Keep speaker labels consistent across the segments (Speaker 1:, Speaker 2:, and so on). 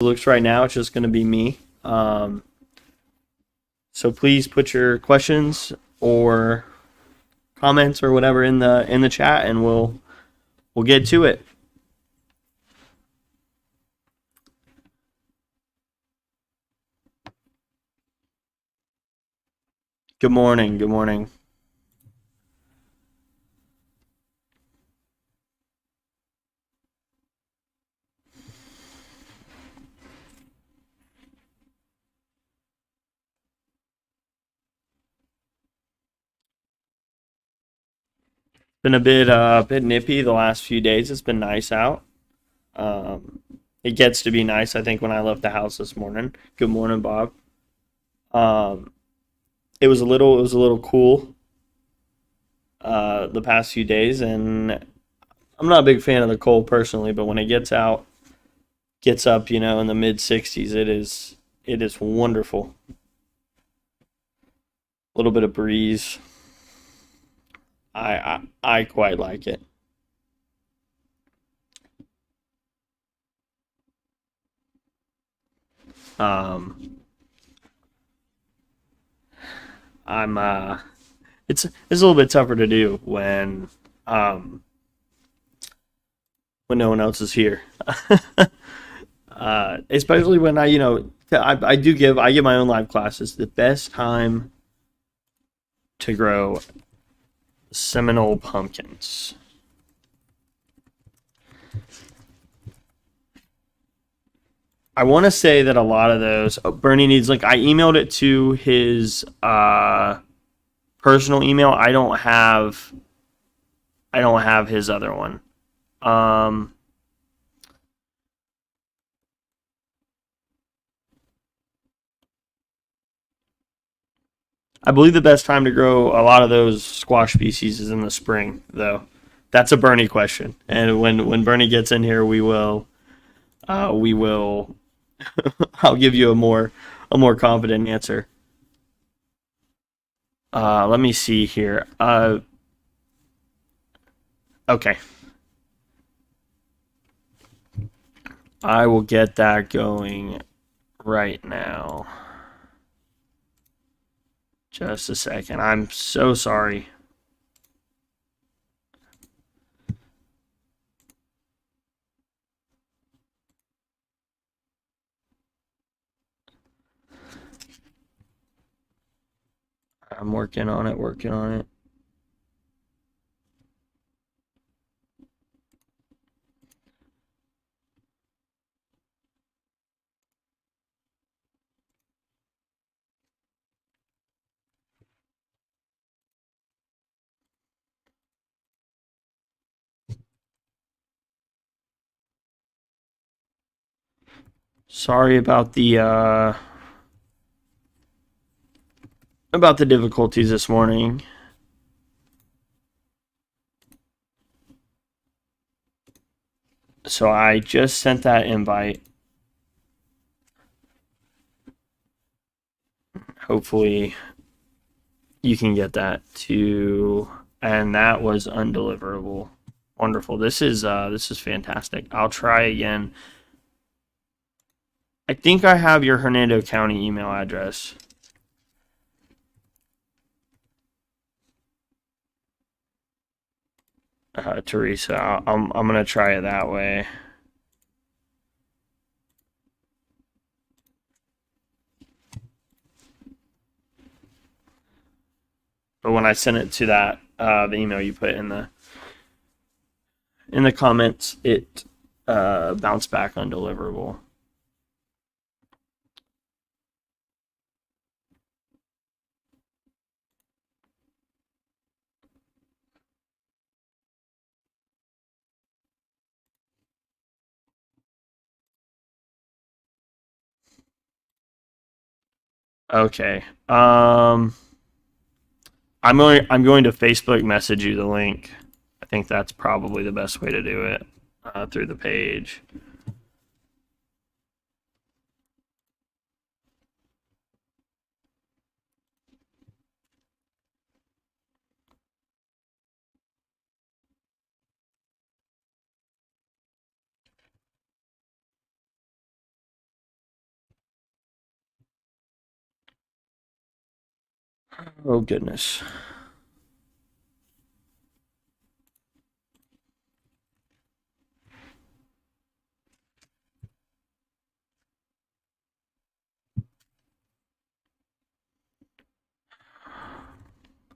Speaker 1: looks right now, it's just going to be me. So please put your questions or comments or whatever in the chat, and we'll get to it. Good morning. Good morning. Been a bit nippy the last few days. It's been nice out. Um, it gets to be nice, I think, when I left the house this morning. Good morning, Bob. Um, it was a little cool the past few days, and I'm not a big fan of the cold personally, but when it gets up, in the mid 60s, it is wonderful. A little bit of breeze. I quite like it. Um, I'm it's a little bit tougher to do um when no one else is here. Especially when I give my own live classes. The best time to grow Seminole pumpkins. I want to say that a lot of those Bernie needs link. I emailed it to his personal email. I don't have his other one. Um, I believe the best time to grow a lot of those squash species is in the spring, though. That's a Bernie question, and when Bernie gets in here, we will. I'll give you a more confident answer. Let me see here. Okay, I will get that going right now. Just a second. I'm so sorry. I'm working on it, working on it. Sorry about the difficulties this morning. So I just sent that invite. Hopefully you can get that to, and that was undeliverable. Wonderful. This is fantastic. I'll try again. I think I have your Hernando County email address. Teresa, I'm gonna try it that way. But when I send it to that the email you put in the comments, it bounced back undeliverable. Okay. I'm going to Facebook message you the link. I think that's probably the best way to do it through the page. Oh goodness.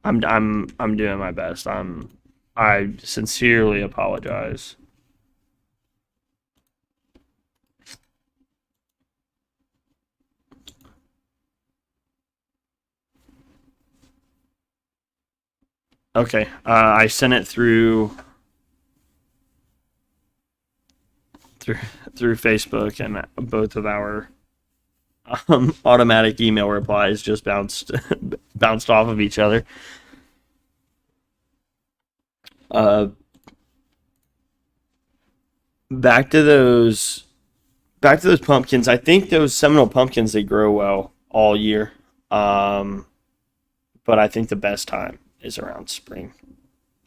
Speaker 1: I'm doing my best. I sincerely apologize. Okay. I sent it through through Facebook, and both of our automatic email replies just bounced off of each other. Uh, back to those back to those pumpkins. I think those Seminole pumpkins, they grow well all year. Um, but I think the best time is around spring.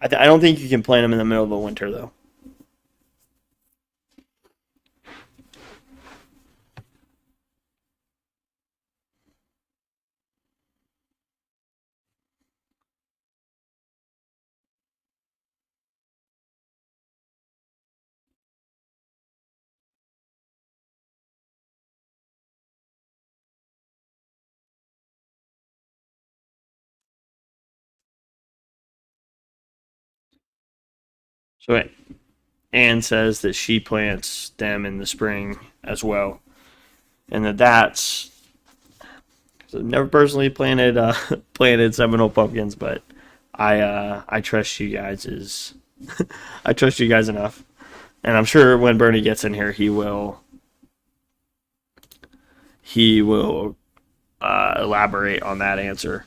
Speaker 1: I don't think you can plant them in the middle of the winter though. So Anne says that she plants them in the spring as well, and that's so I've never personally planted planted Seminole pumpkins, but I trust you guys is I trust you guys enough, and I'm sure when Bernie gets in here, he will elaborate on that answer.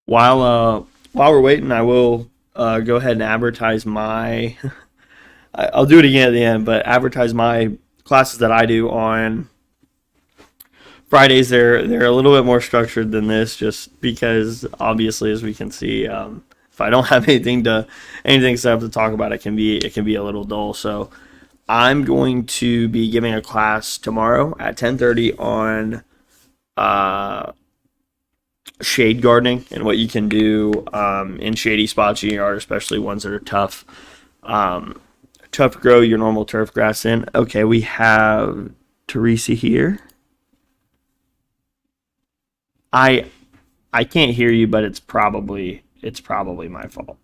Speaker 1: While we're waiting, I will go ahead and advertise my. I'll do it again at the end, but advertise my classes that I do on Fridays. They're a little bit more structured than this, just because obviously, as we can see, if I don't have anything set up to talk about, it can be a little dull. So I'm going to be giving a class tomorrow at 10:30 on uh, shade gardening and what you can do in shady spots in your yard, especially ones that are um, tough to grow your normal turf grass in. Okay, we have Teresa here. I I can't hear you, but it's probably my fault.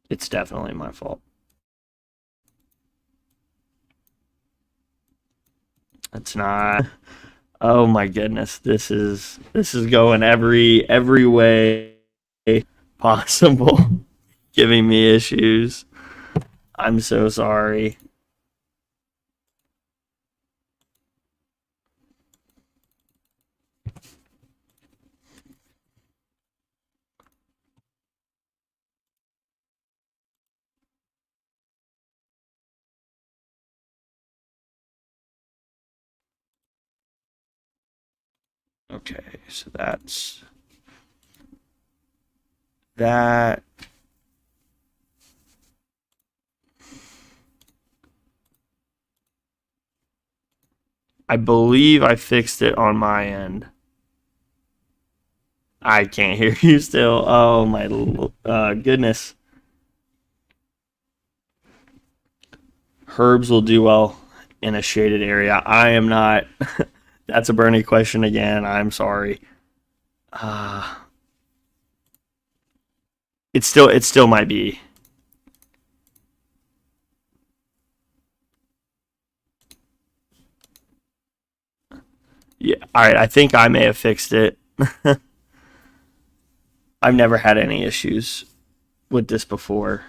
Speaker 1: It's definitely my fault. It's not. Oh my goodness, this is going every way possible, giving me issues. I'm so sorry. Okay, so that's that. I believe I fixed it on my end. I can't hear you still. Oh my goodness. Herbs will do well in a shaded area. I am not. That's a Bernie question again. I'm sorry. Uh, it still might be. Yeah. All right. I think I may have fixed it. I've never had any issues with this before.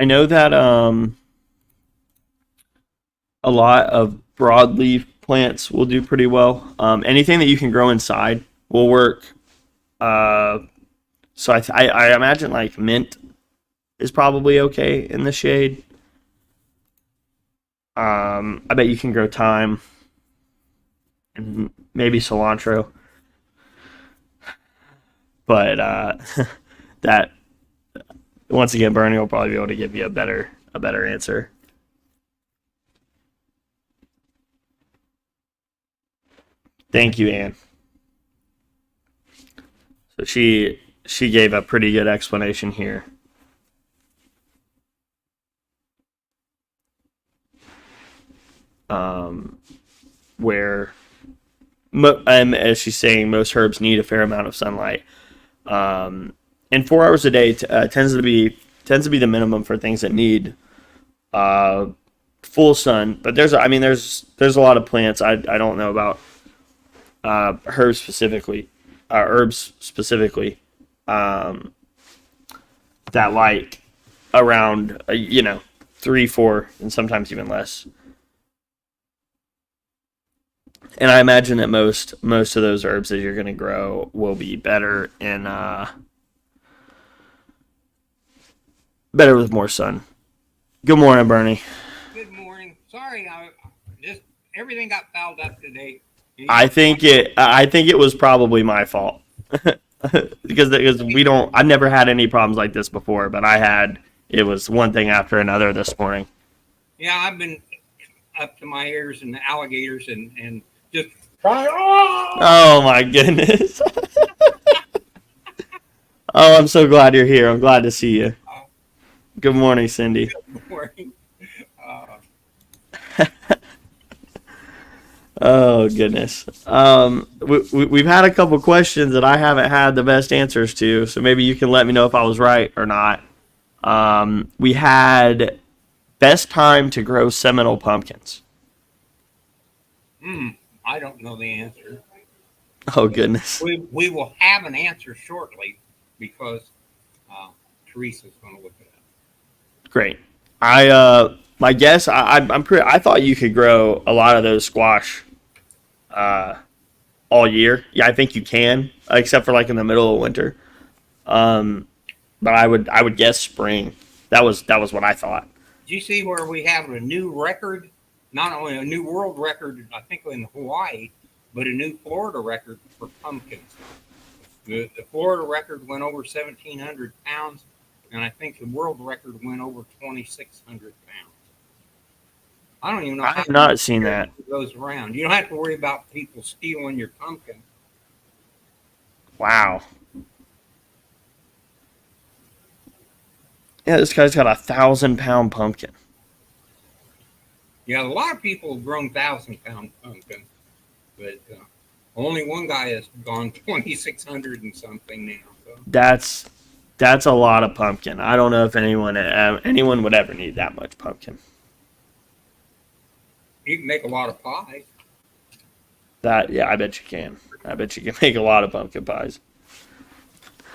Speaker 1: I know that a lot of broadleaf plants will do pretty well. Anything that you can grow inside will work. Uh, so I imagine like mint is probably okay in the shade. I bet you can grow thyme and maybe cilantro, but that once again, Bernie will probably be able to give you a better answer. Thank you, Anne. So she gave a pretty good explanation here. Um, where as she's saying, most herbs need a fair amount of sunlight. And 4 hours a day tends to be the minimum for things that need uh, full sun. But there's a lot of plants I don't know about herbs specifically um, that like around 3, 4, and sometimes even less. And I imagine that most of those herbs that you're going to grow will be better with more sun. Good morning, Bernie.
Speaker 2: Good morning. Sorry, I just everything got fouled up today.
Speaker 1: I think it was probably my fault because I've never had any problems like this before, but it was one thing after another this morning.
Speaker 2: Yeah, I've been up to my ears in the alligators and just trying. Oh!
Speaker 1: Oh my goodness. Oh, I'm so glad you're here. I'm glad to see you. Good morning, Cindy.
Speaker 2: Good morning.
Speaker 1: Oh goodness. We've had a couple questions that I haven't had the best answers to, so maybe you can let me know if I was right or not. We had best time to grow Seminole pumpkins.
Speaker 2: I don't know the answer.
Speaker 1: Oh goodness.
Speaker 2: We will have an answer shortly because Teresa's going to look it up.
Speaker 1: Great. My guess I thought you could grow a lot of those squash all year. Yeah, I think you can, except for like in the middle of winter. But I would guess spring. That was what I thought.
Speaker 2: Do you see where we have a new record? Not only a new world record, I think in Hawaii, but a new Florida record for pumpkins. The Florida record went over 1,700 pounds, and I think the world record went over 2,600 pounds. I don't even know
Speaker 1: I
Speaker 2: how
Speaker 1: have not seen that.
Speaker 2: it goes around. You don't have to worry about people stealing your pumpkin.
Speaker 1: Wow. Yeah, this guy's got 1,000-pound pumpkin.
Speaker 2: Yeah, a lot of people have grown 1,000-pound pumpkins, but only one guy has gone 2,600 and something now. So.
Speaker 1: That's a lot of pumpkin. I don't know if anyone would ever need that much pumpkin.
Speaker 2: You can make a lot of pies.
Speaker 1: Yeah, I bet you can. I bet you can make a lot of pumpkin pies.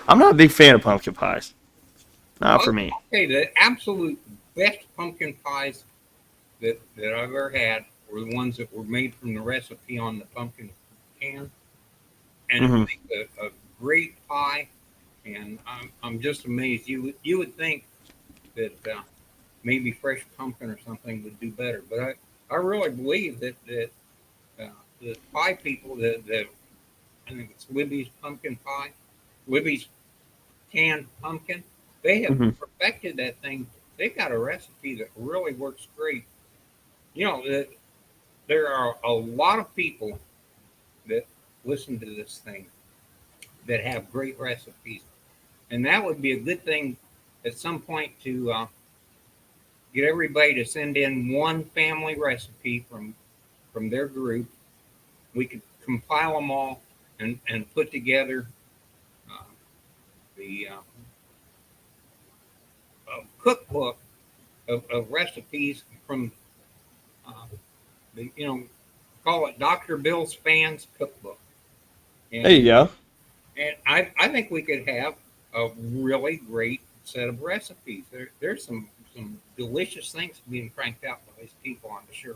Speaker 1: I'm not a big fan of pumpkin pies. Not for me.
Speaker 2: Okay, the absolute best pumpkin pies that I've ever had were the ones that were made from the recipe on the pumpkin can. And it makes a great pie. And I'm just amazed. You would think that maybe fresh pumpkin or something would do better. But I really believe that the pie people, I think it's Libby's pumpkin pie, Libby's canned pumpkin, they have perfected that thing. They've got a recipe that really works great. There are a lot of people that listen to this thing that have great recipes. And that would be a good thing at some point to get everybody to send in one family recipe from their group. We could compile them all and put together the cookbook of recipes from call it Dr. Bill's Fans Cookbook. And,
Speaker 1: There you go.
Speaker 2: And I think we could have a really great set of recipes. There's some some delicious things being cranked out by these people, I'm sure.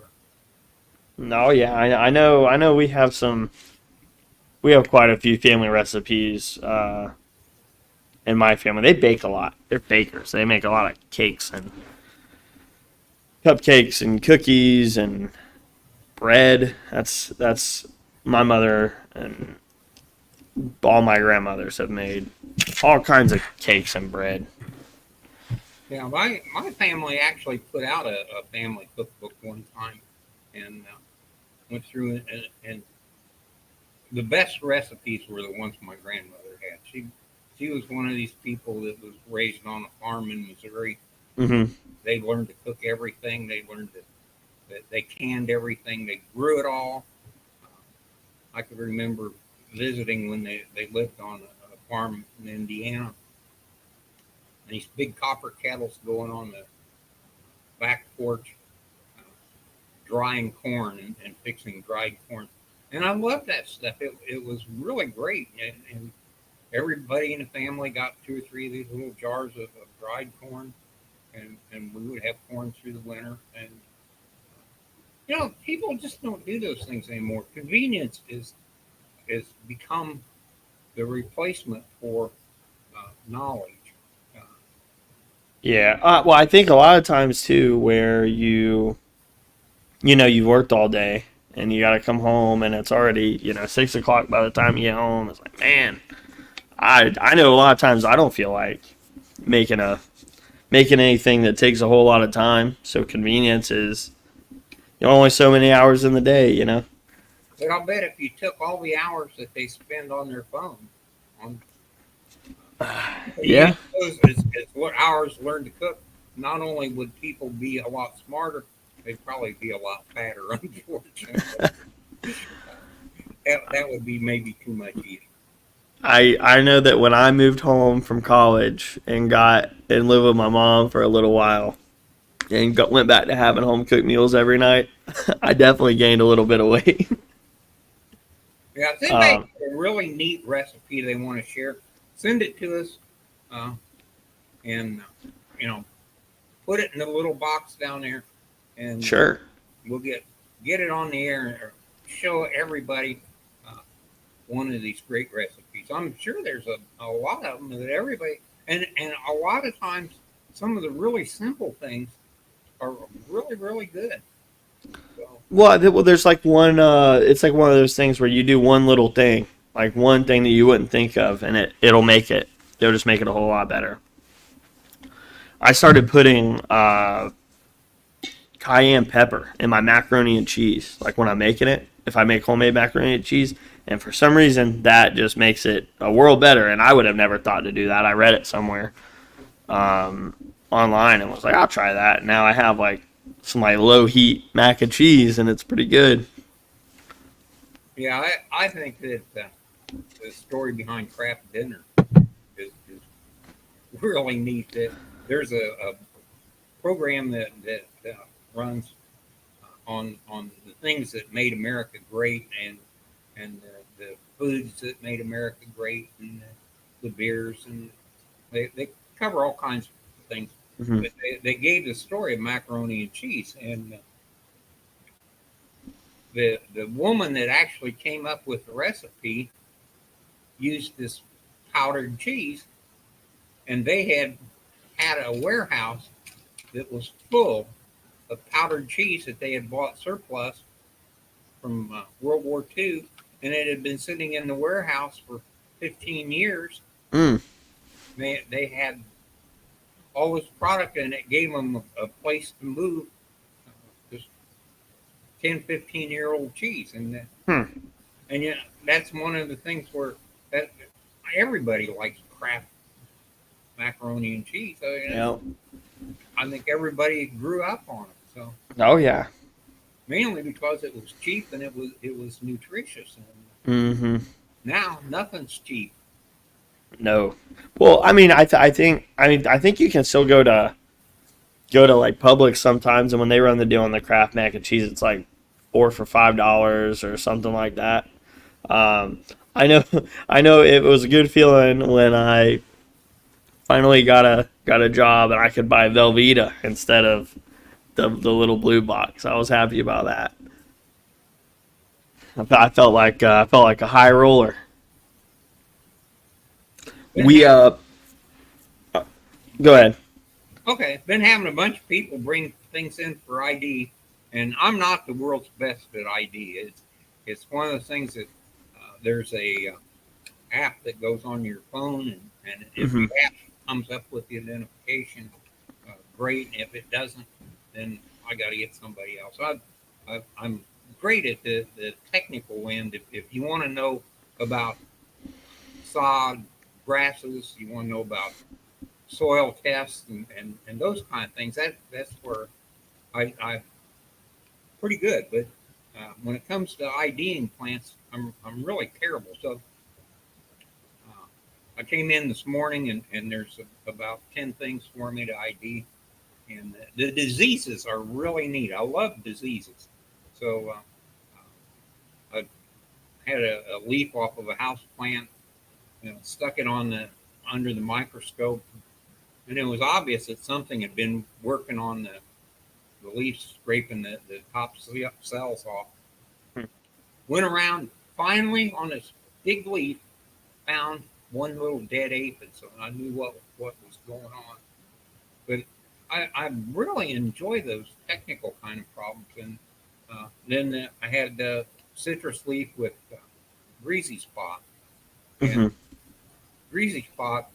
Speaker 1: No, yeah, I know we have quite a few family recipes in my family. They bake a lot. They're bakers. They make a lot of cakes and cupcakes and cookies and bread. That's my mother and all my grandmothers have made all kinds of cakes and bread.
Speaker 2: Yeah, my family actually put out a family cookbook one time, and went through it, and the best recipes were the ones my grandmother had. She was one of these people that was raised on a farm in Missouri.
Speaker 1: Mm-hmm.
Speaker 2: They learned to cook everything. They learned that they canned everything. They grew it all. I could remember visiting when they lived on a farm in Indiana, and these big copper kettles going on the back porch, drying corn and fixing dried corn. And I loved that stuff. It was really great. And everybody in the family got 2 or 3 of these little jars of dried corn, and we would have corn through the winter. And people just don't do those things anymore. Convenience is become the replacement for knowledge. Uh,
Speaker 1: Yeah. Well, I think a lot of times too, where you've worked all day and you got to come home and it's already 6 o'clock by the time you get home. It's like, man, I know a lot of times I don't feel like making anything that takes a whole lot of time. So convenience is only so many hours in the day.
Speaker 2: but I'll bet if you took all the hours that they spend on their phone on
Speaker 1: Yeah.
Speaker 2: those as what hours learn to cook, not only would people be a lot smarter, they'd probably be a lot fatter, unfortunately. That would be maybe too much eating.
Speaker 1: I know that when I moved home from college and lived with my mom for a little while and went back to having home cooked meals every night, I definitely gained a little bit of weight.
Speaker 2: Yeah, if they make a really neat recipe they want to share, send it to us, and put it in a little box down there, and
Speaker 1: Sure.
Speaker 2: we'll get it on the air or show everybody one of these great recipes. I'm sure there's a lot of them that everybody, and a lot of times some of the really simple things are really, really good. So,
Speaker 1: Well, there's like one. It's like one of those things where you do one little thing, like one thing that you wouldn't think of, and it'll make it. It'll just make it a whole lot better. I started putting cayenne pepper in my macaroni and cheese, like when I'm making it. If I make homemade macaroni and cheese, and for some reason that just makes it a world better. And I would have never thought to do that. I read it somewhere online and was like, I'll try that. Now I have like some like low heat mac and cheese, and it's pretty good.
Speaker 2: yeah, I think that the story behind Kraft Dinner is really neat. That there's a program that runs on the things that made America great, and the foods that made America great, and the beers, and they cover all kinds of things.
Speaker 1: Hmm.
Speaker 2: But they gave the story of macaroni and cheese, and the woman that actually came up with the recipe used this powdered cheese, and they had a warehouse that was full of powdered cheese that they had bought surplus from World War II, and it had been sitting in the warehouse for 15 years.
Speaker 1: Mm.
Speaker 2: They had all this product, and it gave them a place to move this 10, 15-year-old cheese. And
Speaker 1: Hmm.
Speaker 2: and that's one of the things where that everybody likes Kraft macaroni and cheese. So,
Speaker 1: Yeah.
Speaker 2: I think everybody grew up on it. So
Speaker 1: Oh yeah.
Speaker 2: mainly because it was cheap and it was nutritious. And
Speaker 1: Hmm.
Speaker 2: now nothing's cheap.
Speaker 1: No. Well, I mean, I think you can still go to like Publix sometimes, and when they run the deal on the Kraft mac and cheese, it's like 4 for $5 or something like that. I know, I know it was a good feeling when I finally got got a job and I could buy Velveeta instead of the little blue box. I was happy about that. I felt like a high roller.
Speaker 2: Been
Speaker 1: We
Speaker 2: having
Speaker 1: Go ahead.
Speaker 2: Okay, been having a bunch of people bring things in for ID, and I'm not the world's best at ID. It's one of those things that there's a app that goes on your phone, and if
Speaker 1: Hmm.
Speaker 2: the app comes up with the identification, great. And if it doesn't, then I got to get somebody else. I'm great at the technical end. If you want to know about sod, grasses, you want to know about soil tests and those kind of things. That's where I'm pretty good. But when it comes to IDing plants, I'm really terrible. So I came in this morning and there's about 10 things for me to ID. And the diseases are really neat. I love diseases. So I had a leaf off of a house plant, stuck it on the under the microscope, and it was obvious that something had been working on the leaf, scraping the top cells off. Went around finally on this big leaf, found one little dead aphid, so I knew what was going on. But I really enjoy those technical kind of problems. And then I had citrus leaf with greasy spot, and
Speaker 1: Hmm.
Speaker 2: greasy spot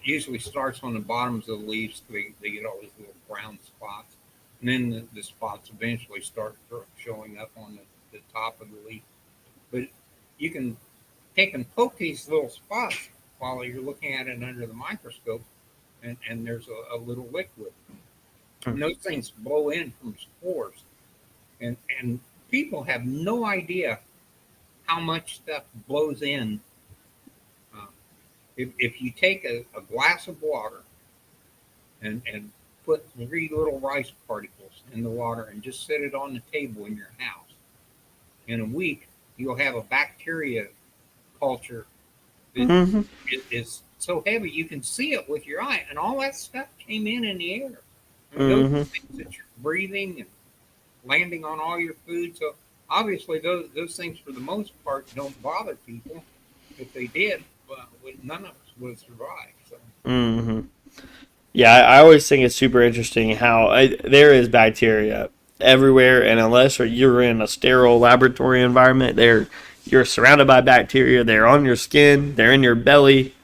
Speaker 2: usually starts on the bottoms of the leaves. They get all these little brown spots, and then the spots eventually start showing up on the top of the leaf. But you can take and poke these little spots while you're looking at it under the microscope, and there's a little liquid. And those things blow in from spores, and people have no idea how much stuff blows in. Uh, if you take a glass of water and put 3 little rice particles in the water and just set it on the table in your house, in a week you'll have a bacteria culture that
Speaker 1: Hmm.
Speaker 2: is so heavy you can see it with your eye, and all that stuff came in the air. I mean, those
Speaker 1: Hmm.
Speaker 2: are things that you're breathing and landing on all your food. So obviously, those things for the most part don't bother people. If they did, well, none of us would survive. So
Speaker 1: Hmm. Yeah, I always think it's super interesting how there is bacteria everywhere, and unless you're in a sterile laboratory environment, you're surrounded by bacteria. They're on your skin, they're in your belly,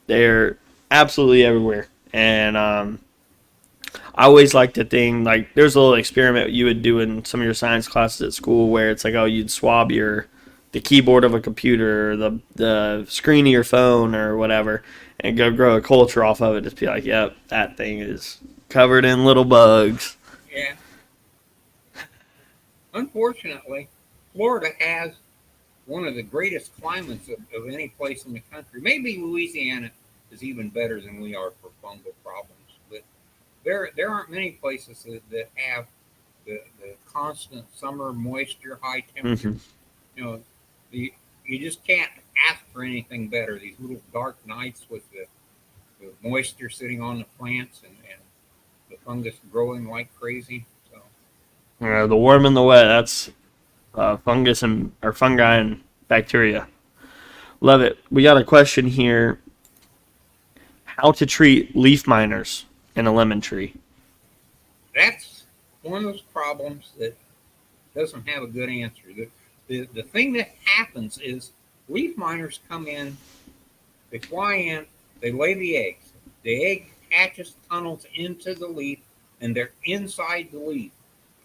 Speaker 1: they're absolutely everywhere. And I always like to think like there's a little experiment you would do in some of your science classes at school where it's like, oh, you'd swab the keyboard of a computer or the screen of your phone or whatever and go grow a culture off of it. Just be like, yep, that thing is covered in little bugs.
Speaker 2: yeah, unfortunately, Florida has one of the greatest climates of any place in the country. Maybe Louisiana is even better than we are for fungal problems, but there aren't many places that have the constant summer moisture, high temperature.
Speaker 1: Hmm.
Speaker 2: You know, the, you just can't ask for anything better. These little dark nights with the moisture sitting on the plants and the fungus growing like crazy. So
Speaker 1: The warm and the wet, that's fungus and or fungi and bacteria. Love it. We got a question here: how to treat leaf miners in a lemon tree?
Speaker 2: that's one of those problems that doesn't have a good answer. The thing that happens is leaf miners come in, they fly in, they lay the eggs. The egg hatches tunnels into the leaf, and they're inside the leaf.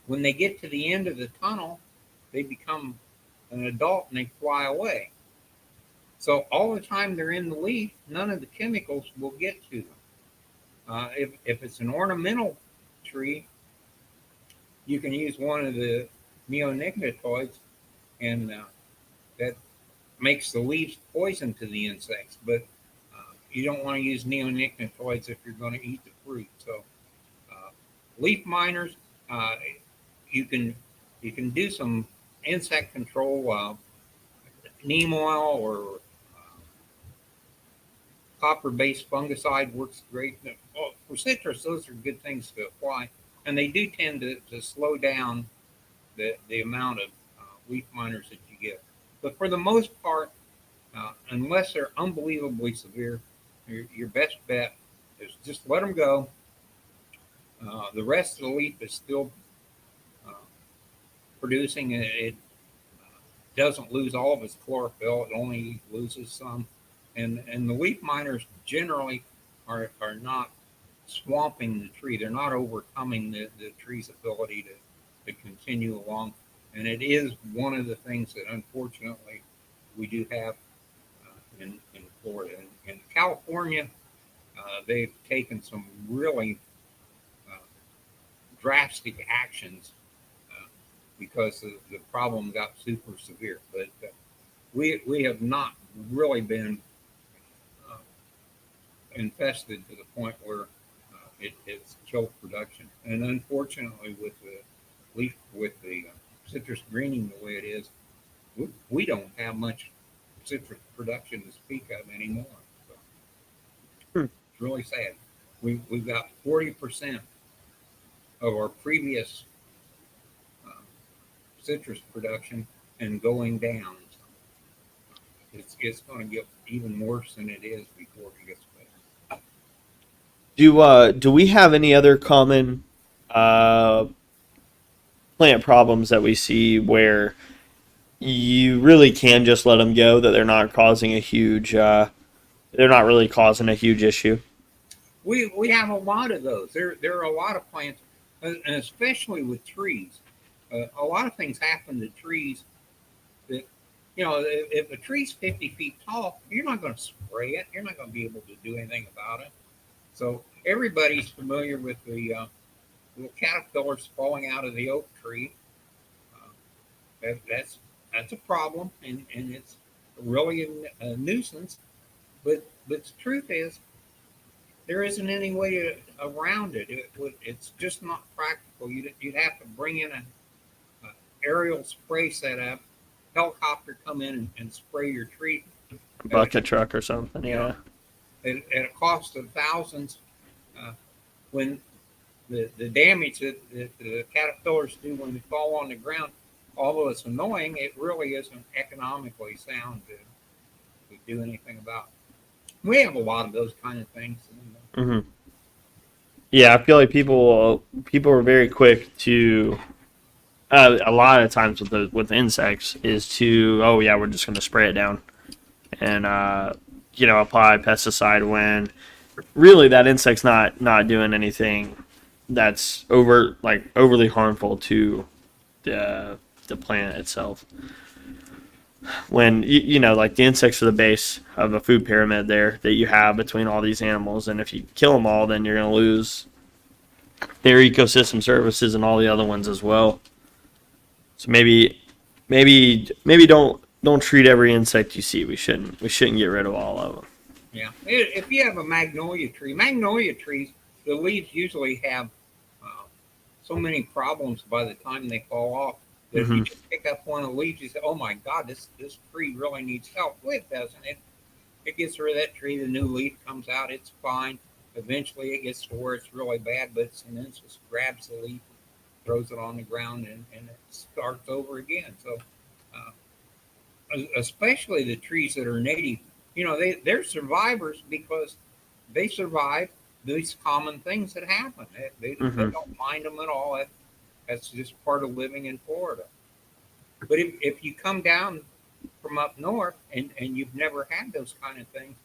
Speaker 2: When they get to the end of the tunnel, they become an adult and they fly away. So all the time they're in the leaf, none of the chemicals will get to them. If it's an ornamental tree, you can use one of the neonicotinoids, and that makes the leaves poison to the insects. But you don't want to use neonicotinoids if you're going to eat the fruit. So uh, leaf miners, uh, you can you can do some insect control, neem oil or copper-based fungicide works great. Well, for citrus, those are good things to apply, and they do tend to slow down the amount of leaf miners that you get. But for the most part, unless they're unbelievably severe, your best bet is just let them go. The rest of the leaf is still uh, producing. It doesn't lose all of its chlorophyll. It only loses some. And the leaf miners generally are not swamping the tree. They're not overcoming the tree's ability to continue along. And it is one of the things that unfortunately we do have in Florida. In California, they've taken some really uh, drastic actions because the problem got super severe. But we have not really been uh, infested to the point where it's killed production. And unfortunately, with the citrus greening the way it is, we don't have much citrus production to speak of anymore. So
Speaker 1: Hmm.
Speaker 2: it's really sad. We've got 40% of our previous uh, citrus production and going down. It's going to get even worse than it is before it gets better.
Speaker 1: Do we have any other common uh, plant problems that we see where you really can just let them go, that they're not really causing a huge issue?
Speaker 2: We have a lot of those. There are a lot of plants, and especially with trees. A lot of things happen to trees that, if a tree's 50 feet tall, you're not going to spray it. You're not going to be able to do anything about it. So everybody's familiar with the little caterpillars falling out of the oak tree. Uh, that's a problem, and it's really a nuisance. But the truth is, there isn't any way around it. It's just not practical. You'd have to bring in a aerial spray setup, helicopter come in and spray your tree at a,
Speaker 1: Bucket truck or something,
Speaker 2: you know
Speaker 1: yeah.
Speaker 2: at a cost of thousands. Uh, when the damage that the caterpillars do when they fall on the ground, although it's annoying, it really isn't economically sound to do anything about. We have a lot of those kind of things.
Speaker 1: Hmm. Yeah, I feel like people are very quick to a lot of times with insects is to, oh yeah, we're just going to spray it down and apply pesticide when really that insect's not doing anything that's overly harmful to the plant itself. When like the insects are the base of a food pyramid there that you have between all these animals, and if you kill them all, then you're going to lose their ecosystem services and all the other ones as well. So maybe don't treat every insect you see. We shouldn't get rid of all of them.
Speaker 2: Yeah, if you have a magnolia trees, the leaves usually have uh, so many problems by the time they fall off that if you
Speaker 1: Hmm.
Speaker 2: just pick up one of the leaves, you say, "Oh my God, this tree really needs help." Well, it doesn't. It gets rid of that tree. The new leaf comes out. It's fine. Eventually, it gets to where it's really bad, but and then it just grabs the leaf, throws it on the ground, and it starts over again. So. Uh, Especially the trees that are native, they're survivors because they survive these common things that happen. They
Speaker 1: Hmm.
Speaker 2: don't mind them at all. That's just part of living in Florida. But if you come down from up north and you've never had those kind of things,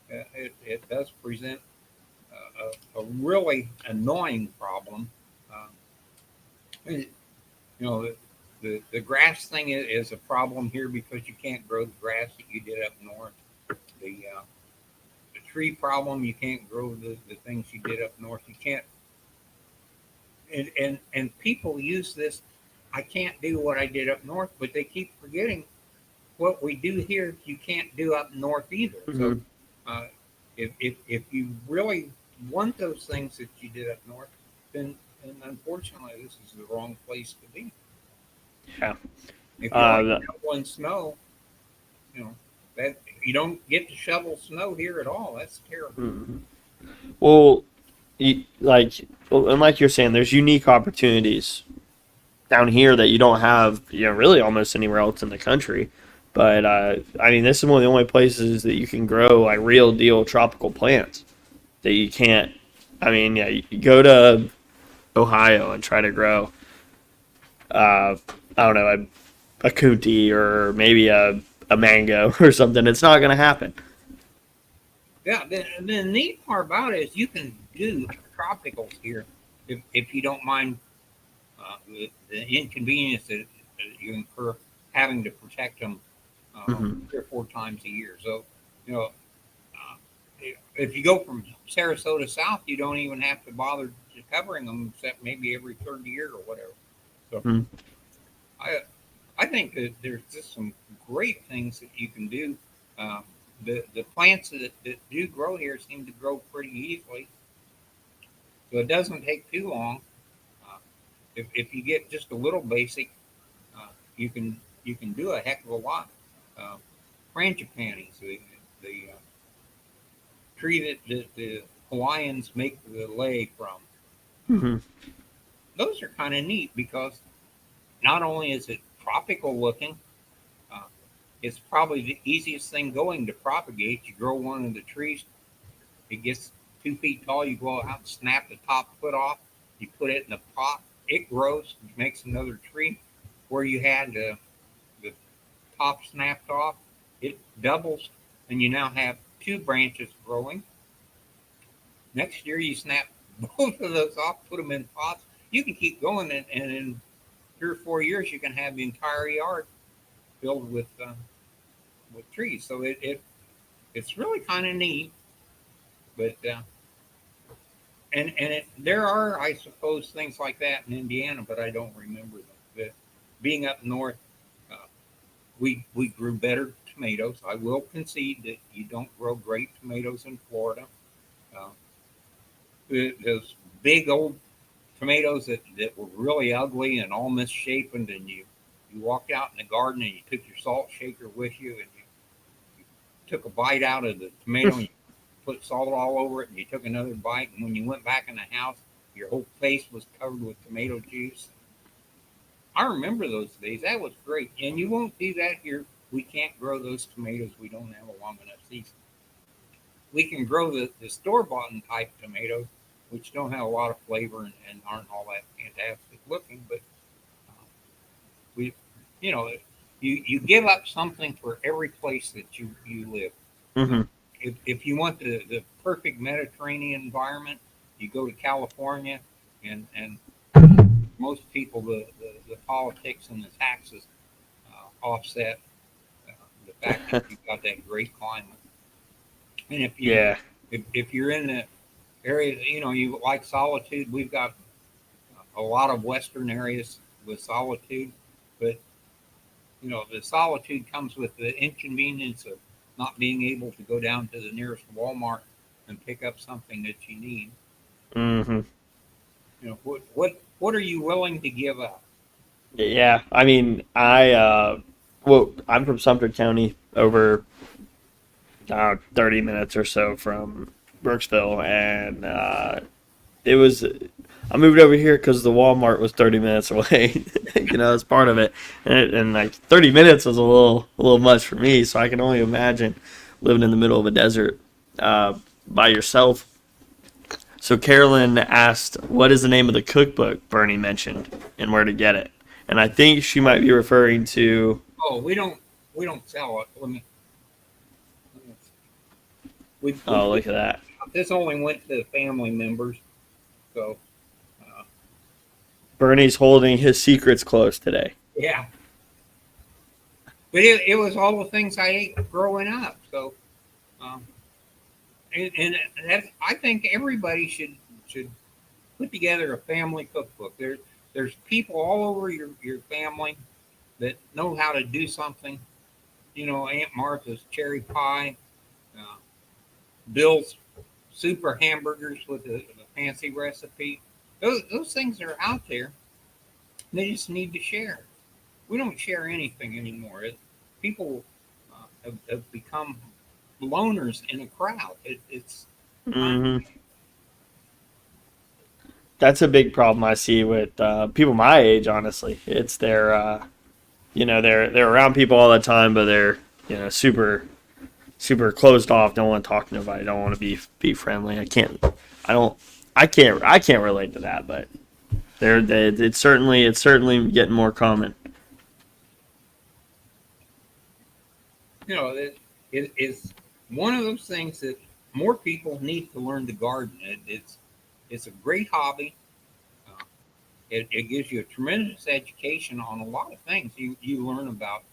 Speaker 2: it does present a really annoying problem. Um, you know, the grass thing is a problem here because you can't grow the grass that you did up north. The tree problem, you can't grow the things you did up north. You can't, and people use this. I can't do what I did up north, but they keep forgetting what we do here. You can't do up north either. So,
Speaker 1: Hmm.
Speaker 2: uh, if you really want those things that you did up north, then unfortunately this is the wrong place to be.
Speaker 1: Yeah.
Speaker 2: If you like
Speaker 1: Uh,
Speaker 2: shoveling snow, you know that You don't get to shovel snow here at all. That's terrible.
Speaker 1: Mhm. Well, and like you're saying, there's unique opportunities down here that you don't have, really almost anywhere else in the country. But I mean, this is one of the only places that you can grow like real deal tropical plants that you can't. I mean, yeah, you go to Ohio and try to grow, I don't know, a kunti or maybe a mango or something. It's not going to happen.
Speaker 2: Yeah, the neat part about it is you can do tropicals here if you don't mind the inconvenience that you incur having to protect them
Speaker 1: Hmm.
Speaker 2: 3 or 4 times a year. So, you know, uh, if you go from Sarasota south, you don't even have to bother covering them except maybe every third year or whatever. So, I I think that there's just some great things that you can do. Um, the plants that do grow here seem to grow pretty easily, so it doesn't take too long. Uh, if you get just a little basic, you can do a heck of a lot. Uh, Frangipanis, the tree that the Hawaiians make the lei from,
Speaker 1: Hmm.
Speaker 2: those are kind of neat because not only is it tropical looking, uh, it's probably the easiest thing going to propagate. You grow one of the trees, it gets 2 feet tall. You go out, snap the top foot off, you put it in the pot, it grows, makes another tree. Where you had the top snapped off, it doubles, and you now have 2 branches growing. Next year, you snap both of those off, put them in pots. You can keep going, and in 3 or 4 years, you can have the entire yard filled with trees. So it's really kind of neat. But there are, I suppose, things like that in Indiana, but I don't remember them. Being up north, uh, we grew better tomatoes. I will concede that you don't grow great tomatoes in Florida. Uh, those big old tomatoes that were really ugly and all misshapen, and you walked out in the garden and you took your salt shaker with you and you took a bite out of the tomato and you put salt all over it and you took another bite, and when you went back in the house, your whole face was covered with tomato juice. I remember those days. That was great. And you won't do that here. We can't grow those tomatoes. We don't have a long enough season. We can grow the store bought type tomatoes, which don't have a lot of flavor and aren't all that fantastic looking. But we, you know, you give up something for every place that you live. Uh,
Speaker 1: Hmm.
Speaker 2: if you want the perfect Mediterranean environment, you go to California, and most people the politics and the taxes offset uh, the fact that you've got that great climate. And
Speaker 1: Yeah.
Speaker 2: if you're in the area, you like solitude, we've got a lot of western areas with solitude, but the solitude comes with the inconvenience of not being able to go down to the nearest Walmart and pick up something that you need.
Speaker 1: Hmm.
Speaker 2: What are you willing to give up?
Speaker 1: Yeah. I mean, well, I'm from Sumter County, over 30 minutes or so from Brooksville, and it was. I moved over here because the Walmart was 30 minutes away. It's part of it, and like 30 minutes was a little much for me. So I can only imagine living in the middle of a desert by yourself. So Carolyn asked, "What is the name of the cookbook Bernie mentioned, and where to get it?" And I think she might be referring to.
Speaker 2: Oh, we don't sell it. We
Speaker 1: Oh,
Speaker 2: put
Speaker 1: look at that!
Speaker 2: this only went to the family members, so uh,
Speaker 1: Bernie's holding his secrets close today.
Speaker 2: yeah. But it was all the things I ate growing up. So, um, and I think everybody should put together a family cookbook. There's people all over your family that know how to do something. Aunt Martha's cherry pie, uh, Bill's super hamburgers with a fancy recipe. Those things are out there. They just need to share. We don't share anything anymore. People have become loners in a crowd. It's
Speaker 1: Hmm. That's a big problem I see with people my age. Honestly, it's they're around people all the time, but they're super closed off. Don't want to talk to nobody. Don't want to be friendly. I don't. I can't relate to that. But it's certainly getting more common.
Speaker 2: it's one of those things that more people need to learn to garden. It's a great hobby. Uh, it gives you a tremendous education on a lot of things. You learn about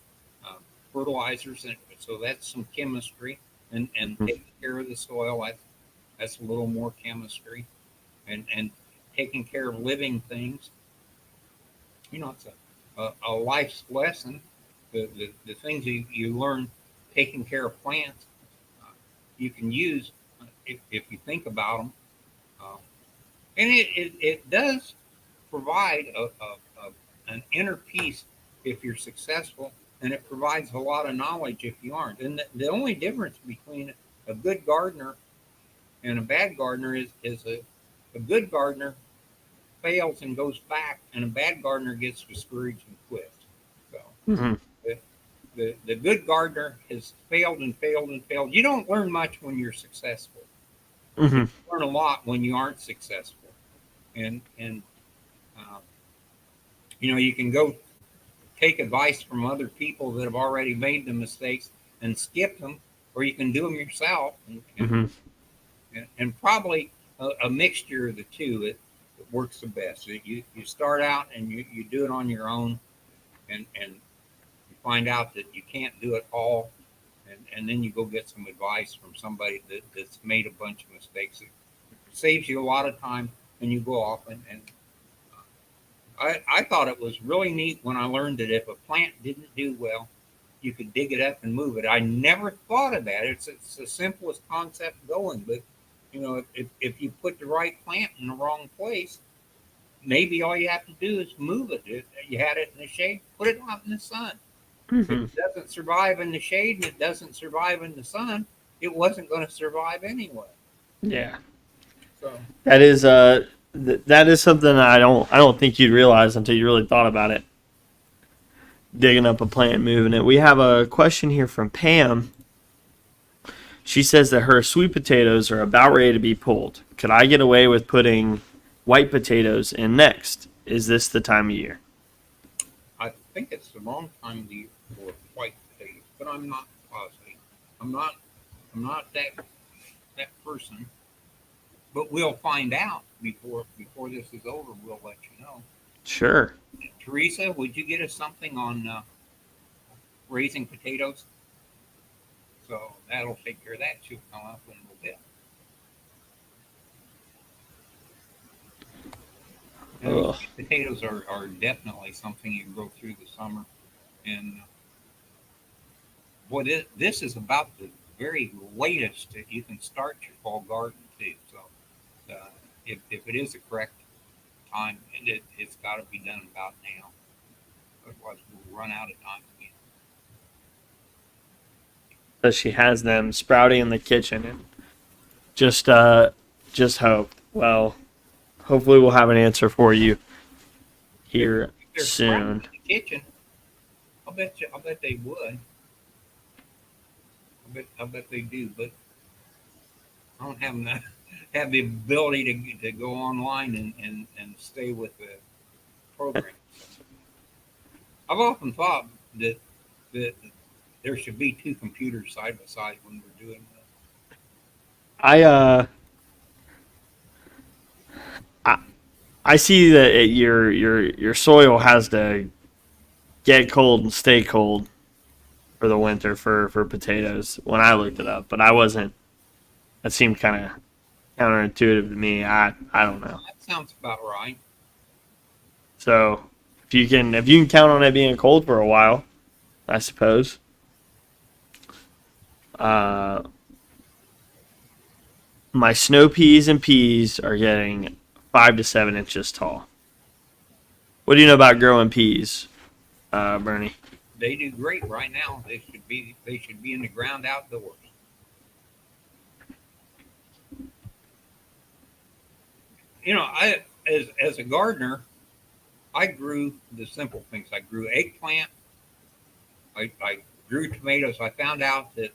Speaker 2: uh, fertilizers, and so that's some chemistry, and taking care of the soil. That's a little more chemistry, and taking care of living things. It's a life's lesson. The things you learn taking care of plants, you can use if you think about them. Uh, and it does provide an inner peace if you're successful, and it provides a lot of knowledge if you aren't. And the only difference between a good gardener and a bad gardener is a good gardener fails and goes back, and a bad gardener gets discouraged and quits. So
Speaker 1: Hmm.
Speaker 2: the, the good gardener has failed and failed and failed. You don't learn much when you're successful. You
Speaker 1: Hmm.
Speaker 2: learn a lot when you aren't successful, and uh, you can go take advice from other people that have already made the mistakes and skip them, or you can do them yourself,
Speaker 1: Hmm.
Speaker 2: and probably a mixture of the two. It works the best. You start out and you do it on your own, and you find out that you can't do it all, and then you go get some advice from somebody that's made a bunch of mistakes. It saves you a lot of time, and you go off and I thought it was really neat when I learned that if a plant didn't do well, you could dig it up and move it. I never thought of that. It's the simplest concept going, but if you put the right plant in the wrong place, maybe all you have to do is move it. If you had it in the shade, put it out in the sun. If
Speaker 1: Hmm.
Speaker 2: it doesn't survive in the shade and it doesn't survive in the sun, it wasn't going to survive anyway.
Speaker 1: Yeah,
Speaker 2: So
Speaker 1: that is that is something I don't think you'd realize until you really thought about it. Digging up a plant, moving it. We have a question here from Pam. She says that her sweet potatoes are about ready to be pulled. Could I get away with putting white potatoes in next? Is this the time of year?
Speaker 2: I think it's the wrong time of the year for white potatoes, but I'm not positive. I'm not. I'm not that person. But we'll find out before this is over. We'll let you know.
Speaker 1: Sure.
Speaker 2: Teresa, would you get us something on raising potatoes? So that'll take care of that. She'll come up in a little bit.
Speaker 1: Ugh.
Speaker 2: Potatoes are definitely something you grow through the summer. And boy, this is about the very latest that you can start your fall garden too. So if it is the correct time, it's got to be done about now. Otherwise, we'll run out of time again.
Speaker 1: So she has them sprouting in the kitchen and just just hope. Well, hopefully we'll have an answer for you
Speaker 2: If,
Speaker 1: here
Speaker 2: if they're sprouting
Speaker 1: soon.
Speaker 2: in the kitchen, I'll bet they would. I bet they do, but I don't have enough, have the ability to go online and stay with the program. I've often thought that there should be two computers side by side when we're doing this.
Speaker 1: I I, I see that your soil has to get cold and stay cold for the winter for potatoes when I looked it up, but I wasn't. That seemed kind of counterintuitive to me. I don't know.
Speaker 2: That sounds about right.
Speaker 1: So if you can count on it being cold for a while, I suppose. Uh, my snow peas and peas are getting 5 to 7 inches tall. What do you know about growing peas, Bernie?
Speaker 2: They do great right now. They should be in the ground outdoors. I as a gardener, I grew the simple things. I grew eggplant. I grew tomatoes. I found out that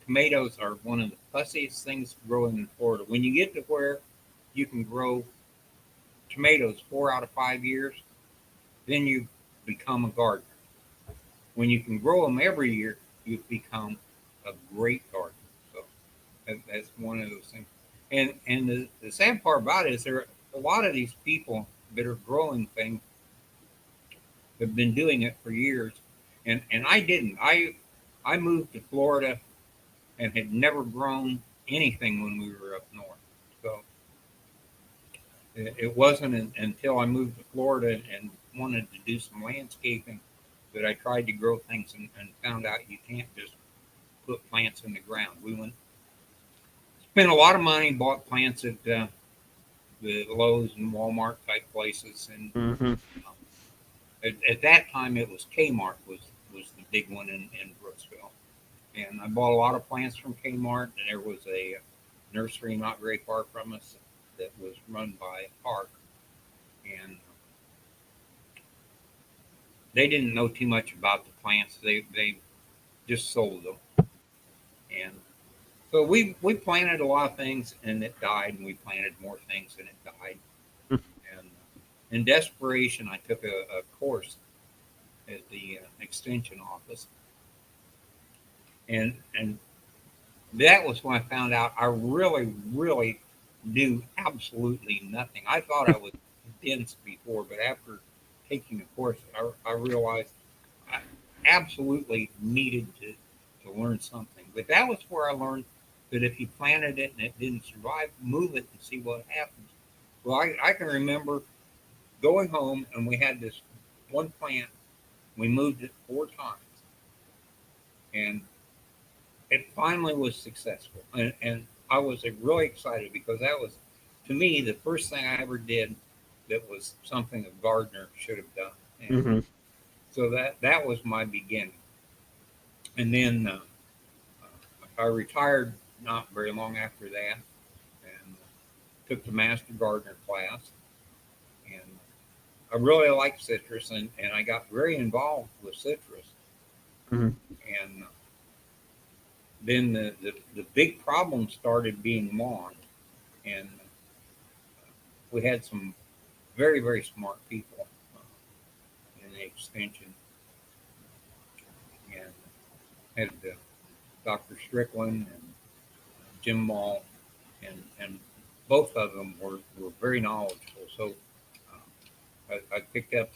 Speaker 2: tomatoes are one of the fussiest things growing in Florida. When you get to where you can grow tomatoes 4 out of 5 years, then you become a gardener. When you can grow them every year, you become a great gardener. So that's one of those things. And the sad part about it is there are a lot of these people that are growing things have been doing it for years, and I didn't. I moved to Florida and had never grown anything when we were up north. So it wasn't until I moved to Florida and wanted to do some landscaping that I tried to grow things and found out you can't just put plants in the ground. We went spent a lot of money, bought plants at the Lowe's and Walmart type places, and
Speaker 1: Mm-hmm.
Speaker 2: at that time it was Kmart was the big one in Brooksville, and I bought a lot of plants from Kmart, and there was a nursery not very far from us that was run by a park, and they didn't know too much about the plants. They just sold them, and so we planted a lot of things and it died, and we planted more things and it died. And in desperation, I took a course at the extension office, and that was when I found out I really knew absolutely nothing. I thought I was dense before, but after taking the course, I realized I absolutely needed to learn something. But that was where I learned that if you planted it and it didn't survive, move it and see what happens. Well, I can remember going home and we had this one plant. We moved it 4 times, and it finally was successful. And I was really excited because that was, to me, the first thing I ever did that was something a gardener should have done. And
Speaker 1: Mm-hmm.
Speaker 2: so that was my beginning. And then I retired not very long after that, and took the master gardener class. And I really liked citrus, and I got very involved with citrus.
Speaker 1: Mm-hmm.
Speaker 2: And then the big problem started being lawn. And we had some very smart people in the extension, and had Dr. Strickland and Jim Ball, and both of them were very knowledgeable. So I picked up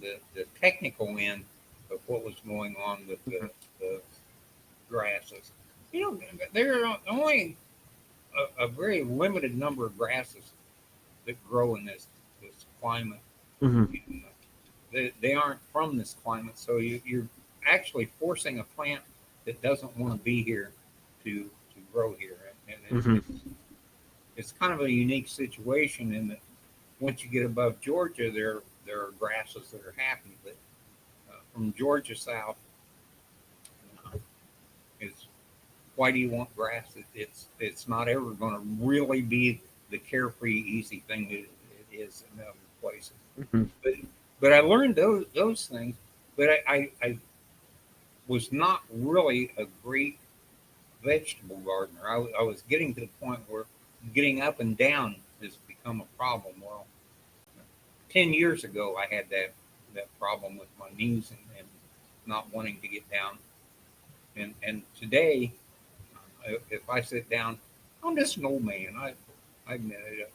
Speaker 2: the technical end of what was going on with the grasses. There are only a very limited number of grasses that grow in this climate.
Speaker 1: Mm-hmm.
Speaker 2: And, they aren't from this climate, so you're actually forcing a plant that doesn't want to be here to grow here, and
Speaker 1: Mm-hmm.
Speaker 2: it's kind of a unique situation in that once you get above Georgia, there are grasses that are happy, but from Georgia south, it's why do you want grass? It's not ever going to really be the carefree, easy thing that it is in other places.
Speaker 1: Mm-hmm.
Speaker 2: But but I learned those things. But I was not really a great vegetable gardener. I was getting to the point where getting up and down has become a problem. Well, 10 years ago, I had that problem with my knees and not wanting to get down. And today, if I sit down, I'm just an old man. I admit it.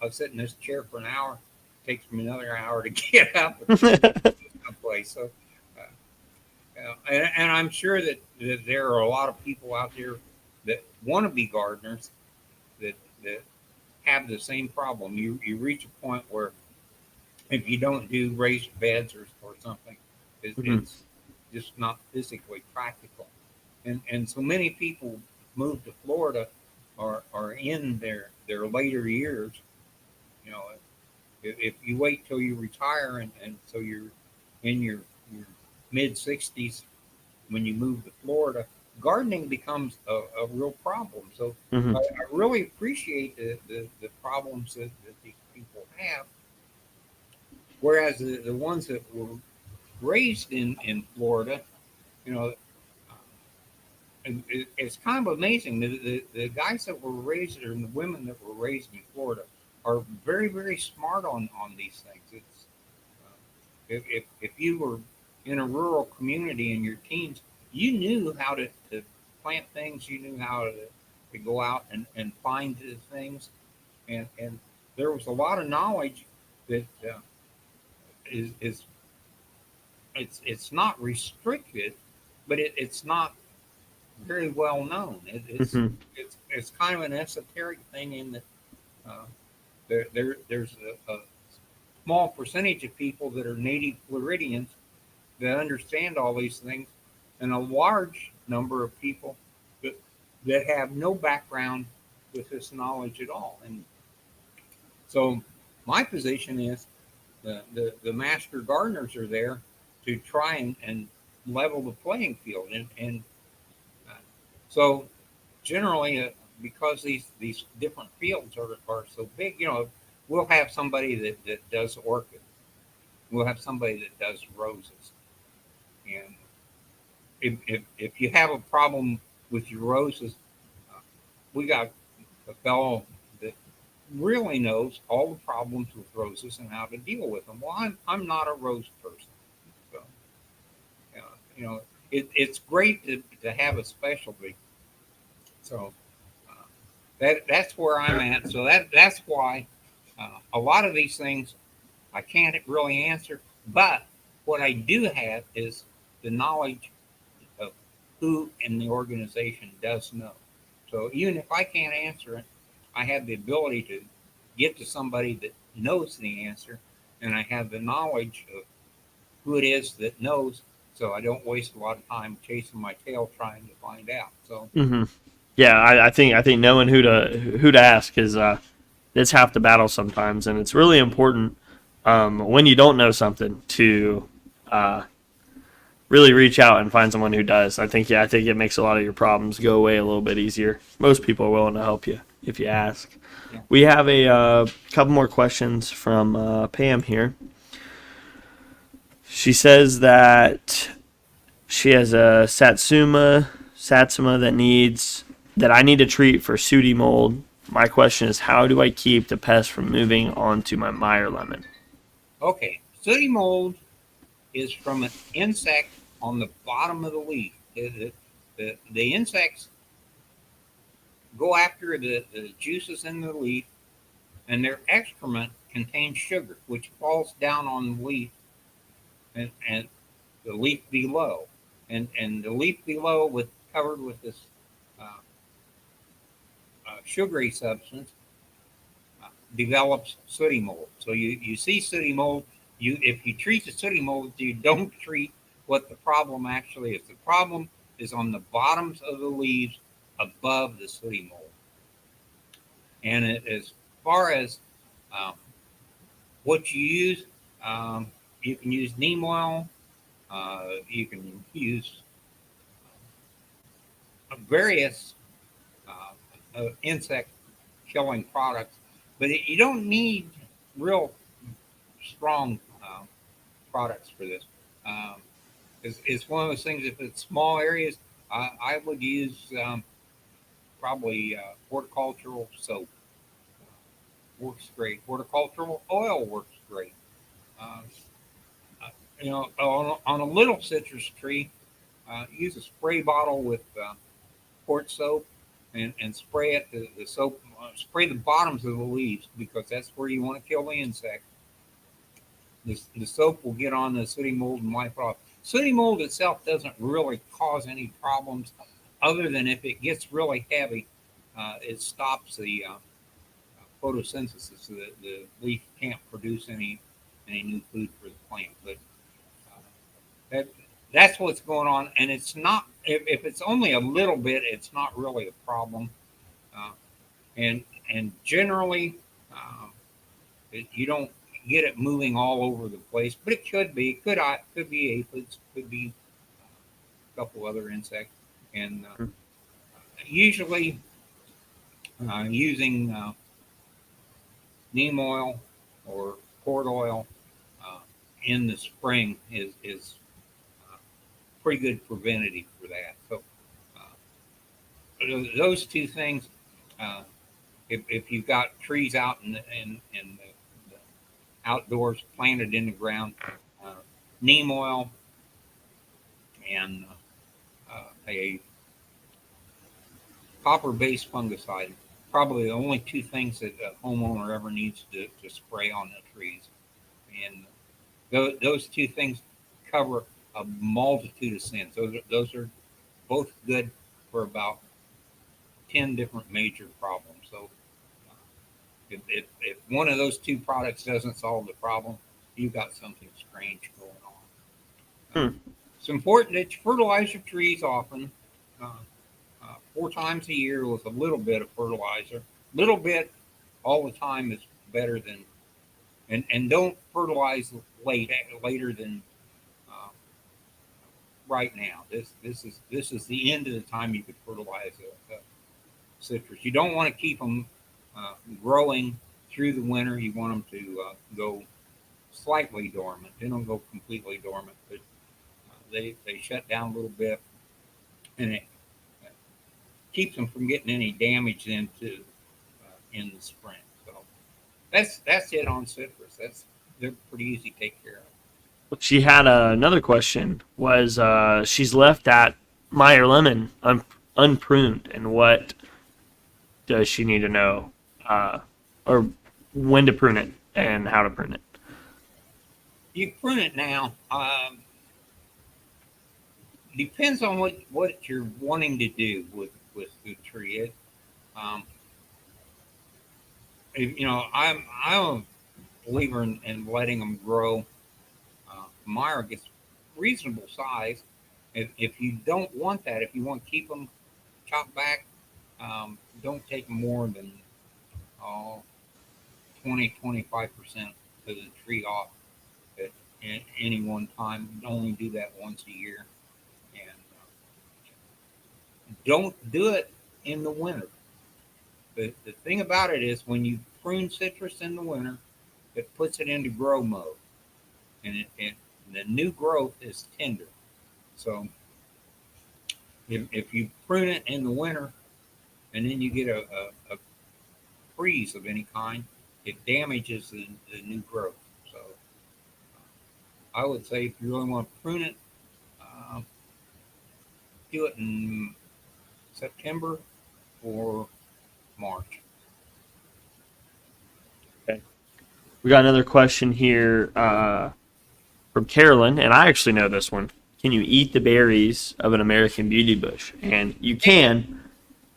Speaker 2: I sit in this chair for an hour. It takes me another hour to get up and someplace. So, and I'm sure that there are a lot of people out there that want to be gardeners that have the same problem. You reach a point where if you don't do raised beds or something,
Speaker 1: Mm-hmm.
Speaker 2: it's just not physically practical. And so many people move to Florida are in their later years. You know, if you wait till you retire and so you're in your mid 60s when you move to Florida, gardening becomes a real problem. So
Speaker 1: Hmm.
Speaker 2: I really appreciate the problems that these people have, whereas the ones that were raised in Florida, you know, and it's kind of amazing. The guys that were raised and the women that were raised in Florida are very, very smart on these things. It's if you were in a rural community in your teens, you knew how to plant things. You knew how to go out and find the things, and there was a lot of knowledge that is it's not restricted, but it's not very well known.
Speaker 1: Hmm.
Speaker 2: It's kind of an esoteric thing in that uh, there's a small percentage of people that are native Floridians that understand all these things, and a large number of people that that have no background with this knowledge at all. And so my position is the master gardeners are there to try and level the playing field. And uh, so generally, because these different fields are so big, we'll have somebody that does orchids. We'll have somebody that does roses. And if you have a problem with your roses, uh, we got a fellow that really knows all the problems with roses and how to deal with them. Well, I'm not a rose person, so uh, it's great to have a specialty. So that's where I'm at. So that's why a lot of these things I can't really answer. But what I do have is the knowledge of who in the organization does know. So even if I can't answer it, I have the ability to get to somebody that knows the answer, and I have the knowledge of who it is that knows. So I don't waste a lot of time chasing my tail trying to find out. So
Speaker 1: Hmm. Yeah, I think knowing who to ask is it's half the battle sometimes, and it's really important when you don't know something to uh, really reach out and find someone who does. I think it makes a lot of your problems go away a little bit easier. Most people are willing to help you if you ask.
Speaker 2: yeah,
Speaker 1: We have a couple more questions from Pam here. She says that she has a satsuma that I need to treat for sooty mold. My question is, how do I keep the pest from moving onto my Meyer lemon?
Speaker 2: okay. Sooty mold is from an insect on the bottom of the leaf. The insects go after the juices in the leaf, and their excrement contains sugar, which falls down on the leaf and the leaf below. And the leaf below, with covered with this uh, sugary substance, develops sooty mold. So you see sooty mold. If you treat the sooty mold, you don't treat what the problem actually is. The problem is on the bottoms of the leaves above the sooty mold. And as far as um, what you use, um, you can use neem oil. You can use various insect killing products, but you don't need real strong products for this. Um, it's one of those things. If it's small areas, I would use probably horticultural soap. Works great. Horticultural oil works great. Uh, on a little citrus tree, use a spray bottle with quart soap and spray it. The soap spray the bottoms of the leaves because that's where you want to kill the insect. The soap will get on the sooty mold and wipe it off. Sooty mold itself doesn't really cause any problems other than if it gets really heavy, it stops the photosynthesis. The leaf can't produce any new food for the plant. But uh, that that's what's going on, and it's not. If it's only a little bit, it's not really a problem. Uh, and and generally, um, you don't get it moving all over the place, but it could be. Could be aphids, could be a couple other insects, And usually using neem oil or cord oil in the spring is pretty good preventative for that. So those two things, uh, if you've got trees out the outdoors planted in the ground, uh, neem oil and a copper-based fungicide, probably the only two things that a homeowner ever needs to spray on the trees. And those two things cover a multitude of sins. Those are both good for about 10 different major problems. So if one of those two products doesn't solve the problem, you've got something strange going on. It's important that you fertilize your trees often, 4 times a year with a little bit of fertilizer. Little bit all the time is better than, and don't fertilize later than right now. This is the end of the time you could fertilize a citrus. You don't want to keep them growing through the winter. You want them to go slightly dormant. They don't go completely dormant, but they shut down a little bit, and it keeps them from getting any damage into in the spring. So that's it on citrus. They're pretty easy to take care of.
Speaker 1: She had another question. Was she's left that Meyer lemon unpruned, and what does she need to know, or when to prune it and how to prune it?
Speaker 2: You prune it now. Depends on what you're wanting to do with the tree. I'm a believer in letting them grow. Meyer gets reasonable size. If you don't want that, if you want to keep them chopped back, don't take more than 20-25% of the tree off at any one time. Only do that once a year, and don't do it in the winter. The thing about it is when you prune citrus in the winter, it puts it into grow mode, and the new growth is tender. So if you prune it in the winter and then you get a freeze of any kind, it damages the new growth. So I would say if you really want to prune it, do it in September or March.
Speaker 1: Okay. We got another question here from Carolyn, and I actually know this one. Can you eat the berries of an American beauty bush? And you can.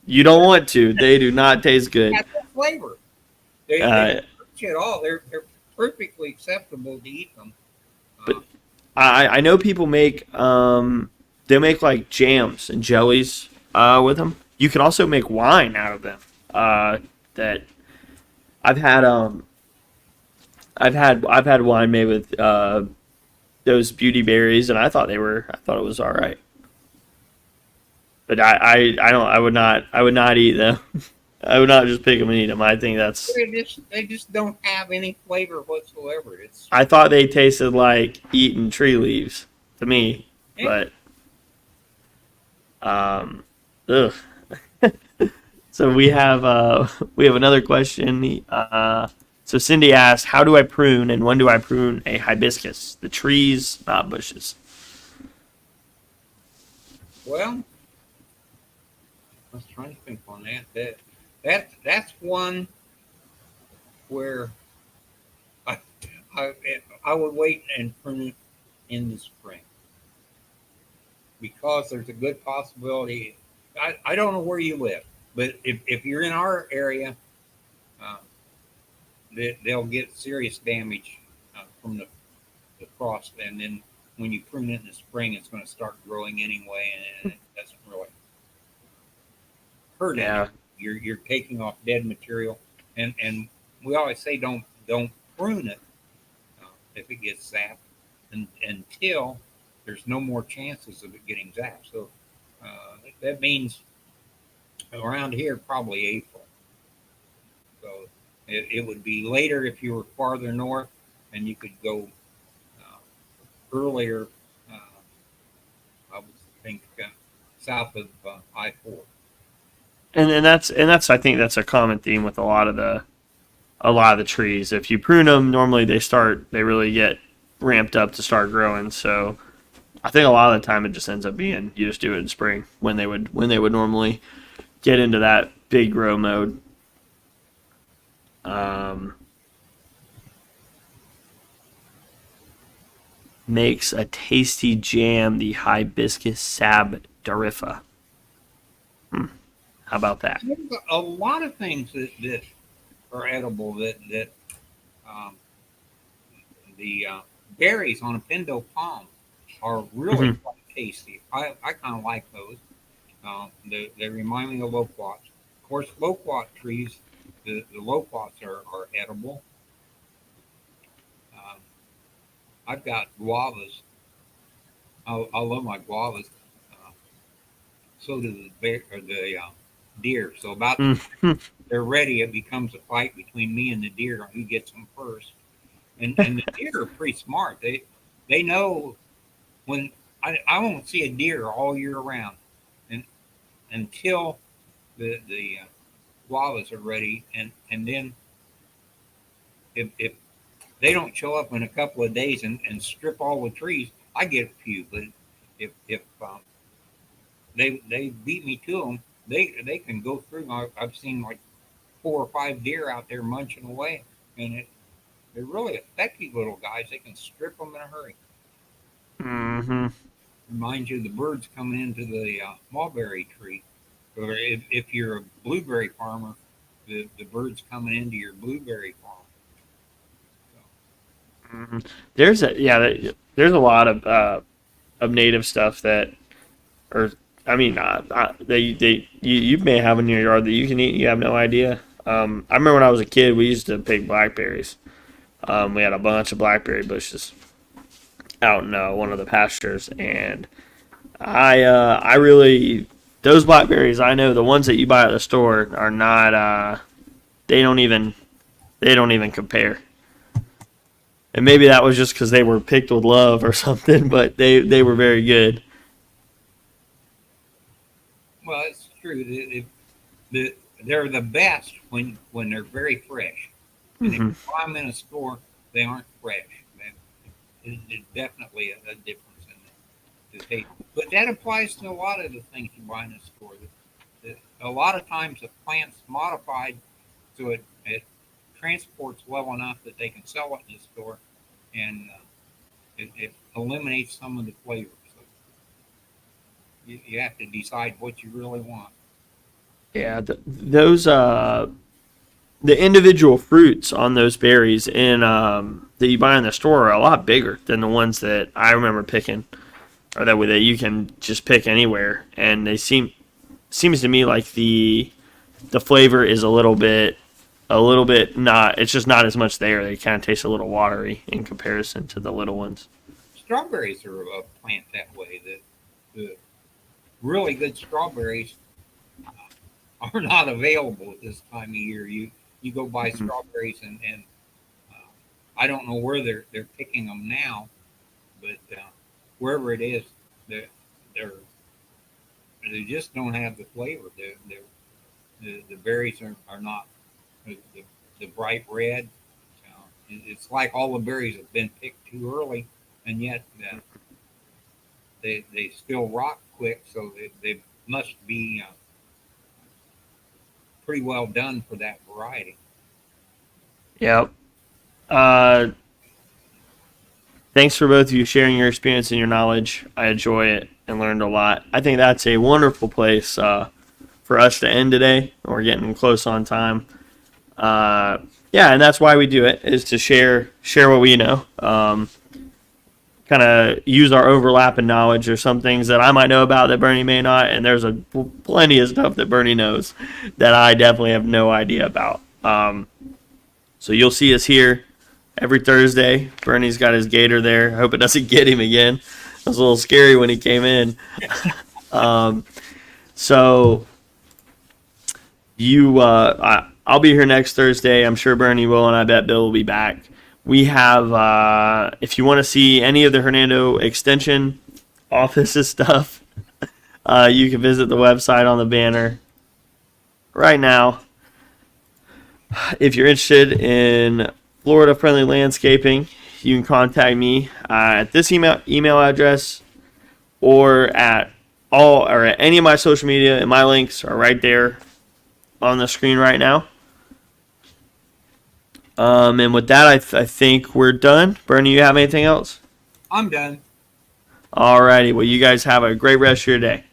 Speaker 1: You don't want to. They do not taste good.
Speaker 2: That's the flavor. They don't hurt you at all. They're perfectly acceptable to eat them.
Speaker 1: But I know people make they make like jams and jellies with them. You can also make wine out of them. That I've had wine made with those beauty berries, and I thought it was all right. But I would not eat them. I would not just pick them and eat them. I think
Speaker 2: they just don't have any flavor whatsoever.
Speaker 1: I thought they tasted like eating tree leaves to me, but ugh. So we have another question. So Cindy asked, "How do I prune and when do I prune a hibiscus? The trees, not bushes."
Speaker 2: Well, I was trying to think on that. That's one where I would wait and prune it in the spring because there's a good possibility. I don't know where you live, but if you're in our area, they'll get serious damage from the frost, and then when you prune it in the spring, it's going to start growing anyway, and it doesn't really hurt it.
Speaker 1: Yeah.
Speaker 2: You're taking off dead material, and we always say don't prune it if it gets zapped until there's no more chances of it getting zapped. So that means around here probably April. So it would be later if you were farther north, and you could go earlier. Uh, I would think south of I-4.
Speaker 1: And that's I think that's a common theme with a lot of the trees. If you prune them, normally they really get ramped up to start growing. So I think a lot of the time it just ends up being you just do it in spring when they would normally get into that big grow mode. Um, Makes a tasty jam, the hibiscus sabdarifa. How about that?
Speaker 2: There's a lot of things that are edible that um, the berries on a pendo palm are really quite tasty. I kind of like those. They remind me of loquats. Of course, loquat trees, the loquats are edible. Um, I've got guavas. I love my guavas. Uh, so do the deer. So about they're ready, it becomes a fight between me and the deer on who gets them first. And the deer are pretty smart. They know when I won't see a deer all year round, and until the guavas are ready, and then if they don't show up in a couple of days and strip all the trees, I get a few. But if they beat me to them, they can go through. I've seen like 4 or 5 deer out there munching away, and they're really effective little guys. They can strip them in a hurry.
Speaker 1: Mm-hmm.
Speaker 2: Reminds you of the birds coming into the mulberry tree. Or if you're a blueberry farmer, the birds coming into your blueberry farm.
Speaker 1: Mm-hmm. There's a lot of native stuff that, or I mean, you may have in your yard that you can eat. You have no idea. I remember when I was a kid, we used to pick blackberries. We had a bunch of blackberry bushes out in one of the pastures, and I really those blackberries. I know the ones that you buy at the store are not. They don't even compare. And maybe that was just because they were picked with love or something, but they were very good.
Speaker 2: Well, it's true. They're the best when they're very fresh. And if you buy them in a store, they aren't fresh. There's definitely a difference in the taste. But that applies to a lot of the things you buy in the store. A lot of times the plant's modified so it transports well enough that they can sell it in the store, and it eliminates some of the flavor. So you have to decide what you really want.
Speaker 1: Yeah, the individual fruits on those berries that you buy in the store are a lot bigger than the ones that I remember picking, or that you can just pick anywhere. And they seems to me like the flavor is a little bit not. It's just not as much there. They kind of taste a little watery in comparison to the little ones.
Speaker 2: Strawberries are a plant that way. The really good strawberries are not available at this time of year. You go buy strawberries and I don't know where they're picking them now, but wherever it is, they just don't have the flavor. The berries are not the bright red. It's like all the berries have been picked too early, and yet they still rot quick, so they must be pretty well done for that variety.
Speaker 1: Yep. Thanks for both of you sharing your experience and your knowledge. I enjoy it and learned a lot. I think that's a wonderful place for us to end today. We're getting close on time. Yeah, and that's why we do it, is to share what we know. Kind of use our overlap in knowledge. There's some things that I might know about that Bernie may not, and there's plenty of stuff that Bernie knows that I definitely have no idea about. So you'll see us here every Thursday. Bernie's got his gator there. I hope it doesn't get him again. It was a little scary when he came in. So I'll be here next Thursday. I'm sure Bernie will, and I bet Bill will be back. We have, if you want to see any of the Hernando Extension offices stuff, you can visit the website on the banner right now. If you're interested in Florida-friendly landscaping, you can contact me at this email address or at any of my social media, and my links are right there on the screen right now. And with that, I think we're done. Bernie, you have anything else?
Speaker 2: I'm done.
Speaker 1: Alrighty. Well, you guys have a great rest of your day.